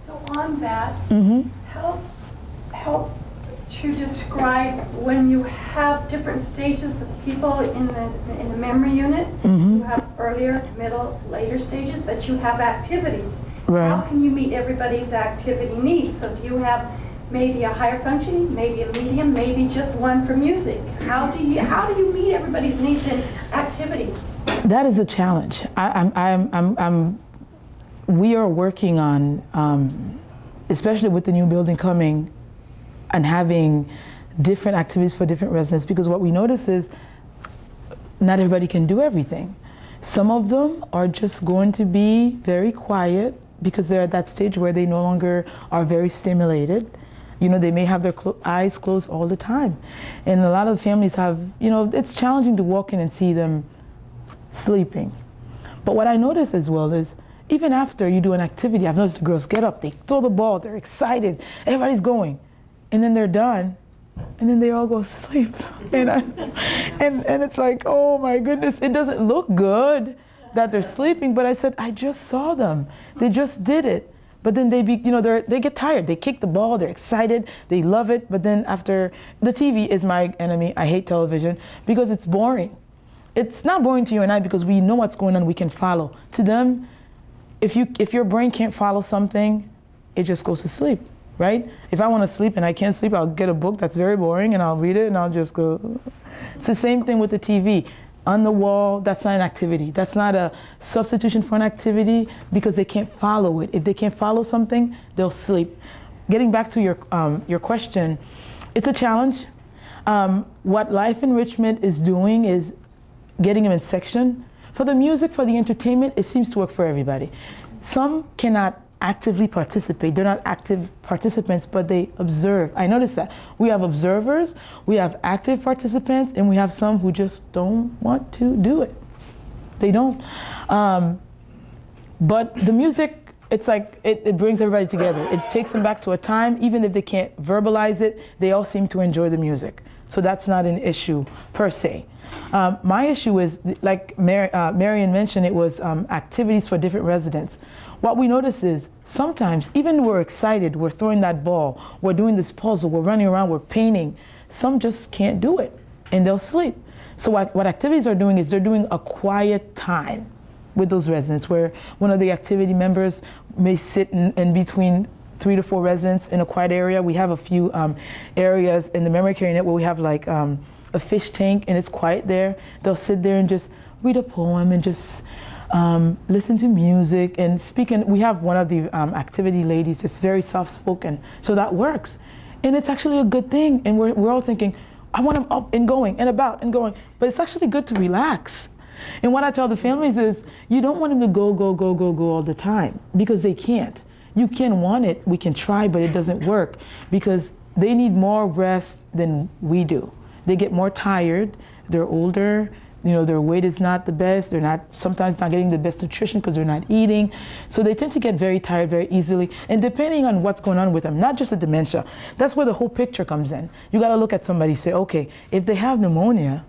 So on that, Mm-hmm. help to describe when you have different stages of people in the memory unit. Mm-hmm. You have earlier, middle, later stages, but you have activities. Right. How can you meet everybody's activity needs? So do you have maybe a higher functioning, maybe a medium, maybe just one for music? How do you meet everybody's needs in activities? That is a challenge. We are working on, especially with the new building coming, and having different activities for different residents, because what we notice is not everybody can do everything. Some of them are just going to be very quiet because they're at that stage where they no longer are very stimulated. You know, they may have their eyes closed all the time. And a lot of families have, you know, it's challenging to walk in and see them sleeping. But what I notice as well is, even after you do an activity, I've noticed the girls get up, they throw the ball, they're excited, everybody's going. And then they're done, and then they all go to sleep. And it's like, oh my goodness, it doesn't look good that they're sleeping, but I said, I just saw them. They just did it. But then they get tired. They kick the ball, they're excited, they love it, but then after, the TV is my enemy. I hate television because it's boring. It's not boring to you and I because we know what's going on, we can follow. To them, if your brain can't follow something, it just goes to sleep. Right? If I want to sleep and I can't sleep, I'll get a book that's very boring and I'll read it and I'll just go. It's the same thing with the TV. On the wall, that's not an activity. That's not a substitution for an activity because they can't follow it. If they can't follow something, they'll sleep. Getting back to your question, it's a challenge. What Life Enrichment is doing is getting them in section. For the music, for the entertainment, it seems to work for everybody. Some cannot actively participate. They're not active participants, but they observe. I noticed that. We have observers, we have active participants, and we have some who just don't want to do it. They don't. But the music, it's like, it brings everybody together. It takes them back to a time, even if they can't verbalize it, they all seem to enjoy the music. So that's not an issue per se. My issue is, like Marion mentioned, it was activities for different residents. What we notice is sometimes, even we're excited, we're throwing that ball, we're doing this puzzle, we're running around, we're painting, some just can't do it and they'll sleep. So what activities are doing is they're doing a quiet time with those residents where one of the activity members may sit in between 3 to 4 residents in a quiet area. We have a few areas in the memory care unit where we have like a fish tank and it's quiet there. They'll sit there and just read a poem and just listen to music and speak. And we have one of the activity ladies that's very soft-spoken, so that works. And it's actually a good thing. And we're all thinking, I want them up and going and about and going. But it's actually good to relax. And what I tell the families is, you don't want them to go, go, go, go, go all the time, because they can't. You can want it, we can try, but it doesn't work because they need more rest than we do. They get more tired, they're older, you know, their weight is not the best, they're sometimes not getting the best nutrition because they're not eating. So they tend to get very tired very easily. And depending on what's going on with them, not just the dementia, that's where the whole picture comes in. You gotta look at somebody and say, okay, if they have pneumonia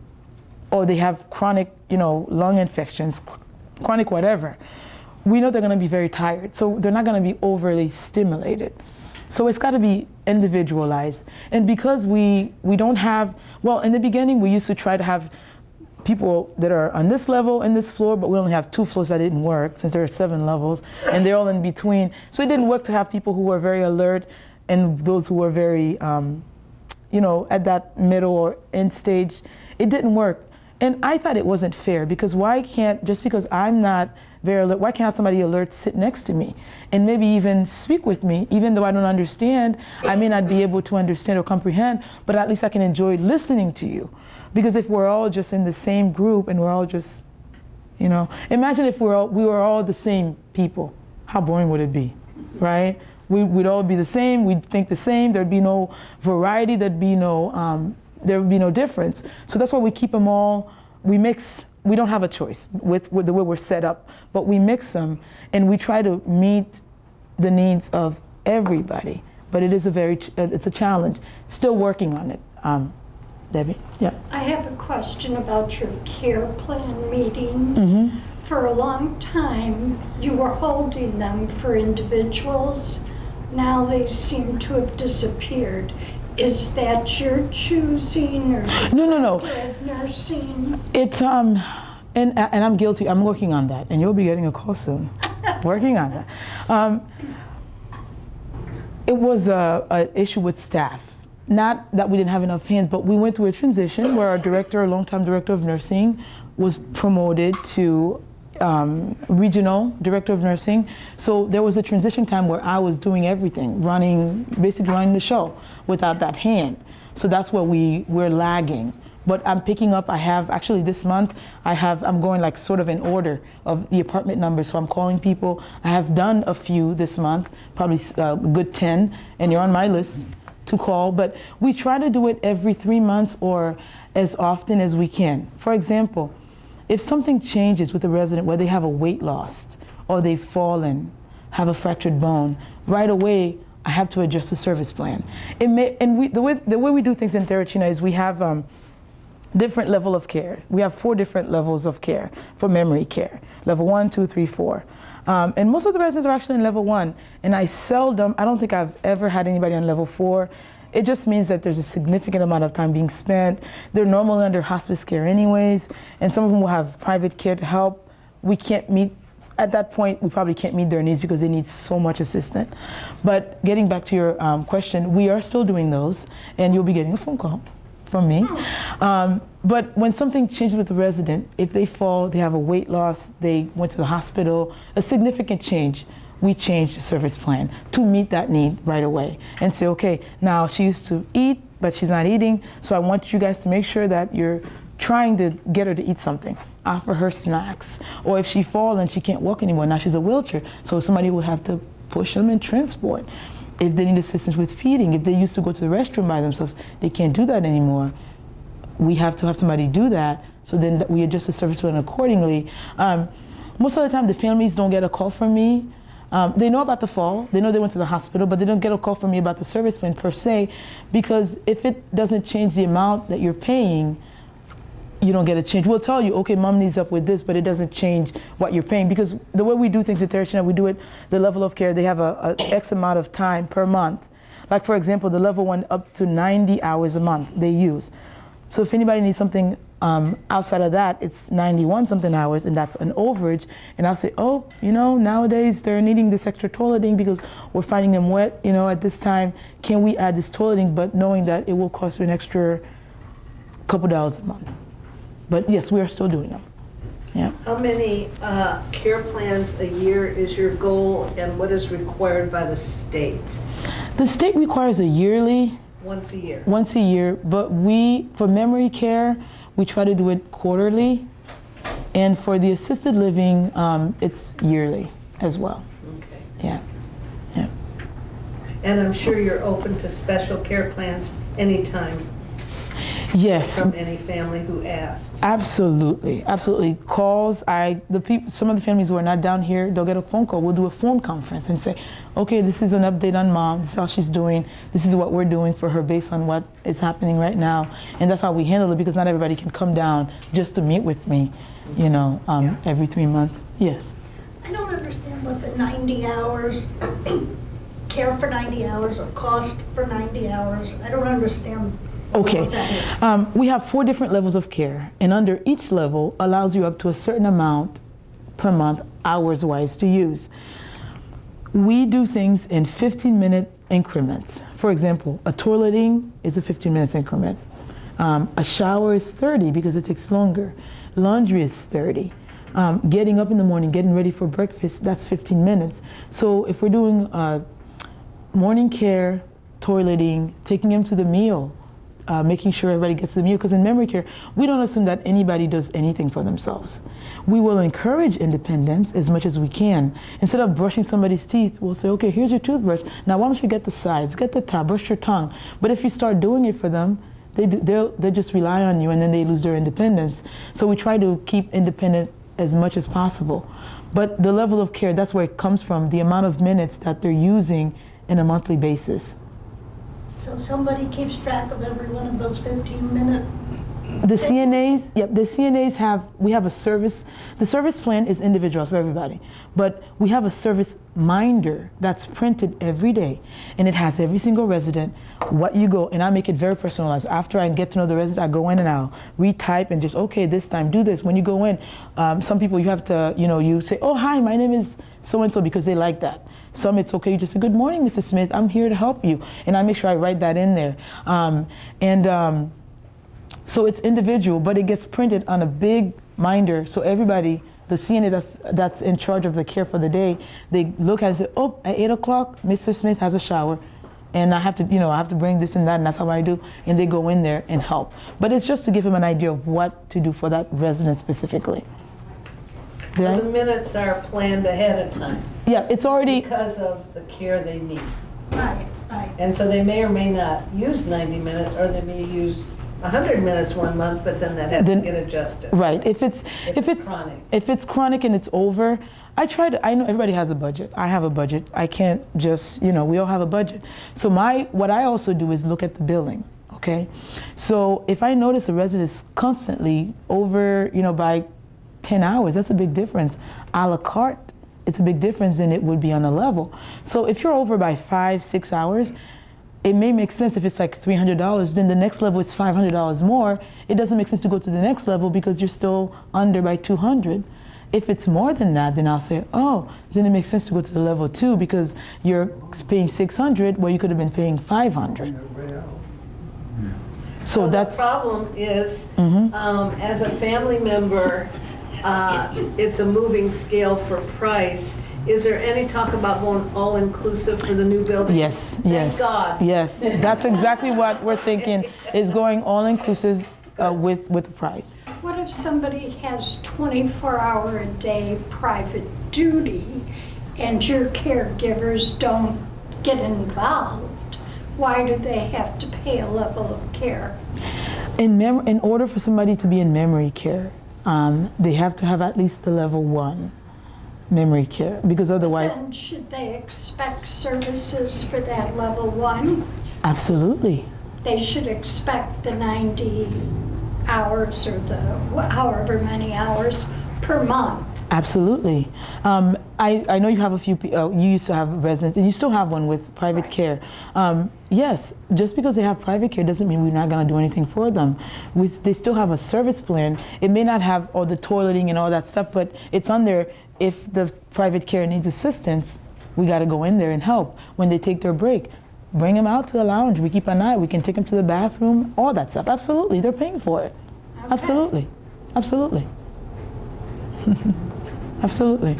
or they have chronic, you know, lung infections, chronic whatever, we know they're gonna be very tired. So they're not gonna be overly stimulated. So it's got to be individualized. And because we don't have, well, in the beginning, we used to try to have people that are on this level and this floor, but we only have 2 floors. That didn't work since there are 7 levels and they're all in between. So it didn't work to have people who were very alert and those who were very, you know, at that middle or end stage. It didn't work. And I thought it wasn't fair, because why can't, just because I'm not very alert, why can't I have somebody alert sit next to me and maybe even speak with me, even though I don't understand? I may not be able to understand or comprehend, but at least I can enjoy listening to you. Because if we're all just in the same group and we're all just, you know, imagine if we were all the same people, how boring would it be, right? We'd all be the same, we'd think the same, there'd be no variety, there would be no difference. So that's why we keep them all, we mix. We don't have a choice with the way we're set up, but we mix them and we try to meet the needs of everybody. But it is it's a challenge. Still working on it. Debbie? Yeah. I have a question about your care plan meetings. For a long time, you were holding them for individuals, now they seem to have disappeared. Is that your choosing or No. of nursing? It's and I'm guilty. I'm working on that, and you'll be getting a call soon. Working on that. It was an issue with staff. Not that we didn't have enough hands, but we went through a transition where our director, a longtime director of nursing, was promoted to regional director of nursing. So there was a transition time where I was doing everything, basically running the show without that hand. So that's where we're lagging. But I'm picking up, actually this month, I'm going like sort of in order of the apartment numbers. So I'm calling people. I have done a few this month, probably a good 10, and you're on my list to call. But we try to do it every 3 months or as often as we can. For example, if something changes with a resident where they have a weight loss or they've fallen, have a fractured bone, right away I have to adjust the service plan. The way we do things in Terracina is we have different level of care. We have 4 different levels of care for memory care. Level 1, 2, 3, 4. And most of the residents are actually in level 1. And I don't think I've ever had anybody on level 4. It just means that there's a significant amount of time being spent. They're normally under hospice care anyways, and some of them will have private care to help. We can't meet, at that point, we probably can't meet their needs because they need so much assistance. But getting back to your question, we are still doing those, and you'll be getting a phone call from me. But when something changes with the resident, if they fall, they have a weight loss, they went to the hospital, a significant change, we change the service plan to meet that need right away and say, okay, now she used to eat, but she's not eating, so I want you guys to make sure that you're trying to get her to eat something. Offer her snacks. Or if she falls and she can't walk anymore, now she's a wheelchair, so somebody will have to push them and transport. If they need assistance with feeding, if they used to go to the restroom by themselves, they can't do that anymore. We have to have somebody do that, so then we adjust the service plan accordingly. Most of the time, the families don't get a call from me. They know about the fall, they know they went to the hospital, but they don't get a call from me about the service plan per se, because if it doesn't change the amount that you're paying, you don't get a change. We'll tell you, okay, mom needs up with this, but it doesn't change what you're paying, because the way we do things at Terracina, we do it, the level of care, they have a X amount of time per month. Like for example, the level 1 up to 90 hours a month they use. So if anybody needs something outside of that, it's 91 something hours, and that's an overage. And I'll say, oh, you know, nowadays they're needing this extra toileting because we're finding them wet, you know, at this time. Can we add this toileting, but knowing that it will cost you an extra couple dollars a month. But yes, we are still doing them. Yeah. How many care plans a year is your goal, and what is required by the state? The state requires a yearly. Once a year. Once a year, but for memory care, we try to do it quarterly, and for the assisted living, it's yearly as well. Okay. Yeah. Yeah. And I'm sure you're open to special care plans anytime. Yes. From any family who asks. Absolutely, absolutely. Calls. Some of the families who are not down here, they'll get a phone call. We'll do a phone conference and say, okay, this is an update on mom. This is how she's doing. This is what we're doing for her based on what is happening right now. And that's how we handle it, because not everybody can come down just to meet with me, you know, every 3 months. Yes. I don't understand what the 90 hours, care for 90 hours or cost for 90 hours. I don't understand. Okay, we have 4 different levels of care, and under each level allows you up to a certain amount per month, hours-wise, to use. We do things in 15-minute increments. For example, a toileting is a 15-minute increment. A shower is 30 because it takes longer. Laundry is 30. Getting up in the morning, getting ready for breakfast, that's 15 minutes. So if we're doing morning care, toileting, taking them to the meal, making sure everybody gets the meal, because in memory care, we don't assume that anybody does anything for themselves. We will encourage independence as much as we can. Instead of brushing somebody's teeth, we'll say, okay, here's your toothbrush. Now why don't you get the sides, get the top, brush your tongue. But if you start doing it for them, they'll just rely on you, and then they lose their independence. So we try to keep independent as much as possible. But the level of care, that's where it comes from, the amount of minutes that they're using on a monthly basis. So somebody keeps track of every one of those 15-minute The CNAs, yep, the CNAs we have a service, the service plan is individual for everybody, but we have a service minder that's printed every day, and it has every single resident, what you go, and I make it very personalized. After I get to know the residents, I go in and I'll retype and just, okay, this time do this. When you go in, some people you have to, you say, oh, hi, my name is so-and-so, because they like that. Some it's okay, you just say, good morning, Mr. Smith, I'm here to help you. And I make sure I write that in there. So it's individual, but it gets printed on a big minder. So everybody, the CNA that's in charge of the care for the day, they look at it and say, oh, at 8 o'clock, Mr. Smith has a shower. And I have to, I have to bring this and that, and that's how I do. And they go in there and help. But it's just to give him an idea of what to do for that resident specifically. So the minutes are planned ahead of time. Yeah, it's already. Because of the care they need. Right, right. And so they may or may not use 90 minutes, or they may use 100 minutes one month, but then that has to get adjusted. Right. If it's chronic. If it's chronic and it's over, I know everybody has a budget. I have a budget. I can't just, we all have a budget. So what I also do is look at the billing. Okay. So if I notice a resident is constantly over, by 10 hours, that's a big difference. A la carte, it's a big difference than it would be on a level. So if you're over by 5-6 hours, it may make sense if it's like $300, then the next level it's $500 more. It doesn't make sense to go to the next level because you're still under by 200. If it's more than that, then I'll say, oh, then it makes sense to go to the level 2 because you're paying 600 where you could have been paying 500. So that's the problem is, as a family member, it's a moving scale for price. Is there any talk about going all-inclusive for the new building? Yes, Thank yes. God. Yes, that's exactly what we're thinking, is going all-inclusive with the price. What if somebody has 24-hour-a-day private duty and your caregivers don't get involved? Why do they have to pay a level of care? In order for somebody to be in memory care, they have to have at least the level 1 memory care, because otherwise. Then should they expect services for that level 1? Absolutely. They should expect the 90 hours or the however many hours per month. Absolutely. I know you have a few, you used to have residents, and you still have one with private care. Yes, just because they have private care doesn't mean we're not going to do anything for them. They still have a service plan. It may not have all the toileting and all that stuff, but it's on there. If the private care needs assistance, we got to go in there and help. When they take their break, bring them out to the lounge. We keep an eye. We can take them to the bathroom, all that stuff. Absolutely. They're paying for it. Okay. Absolutely. Absolutely. Absolutely.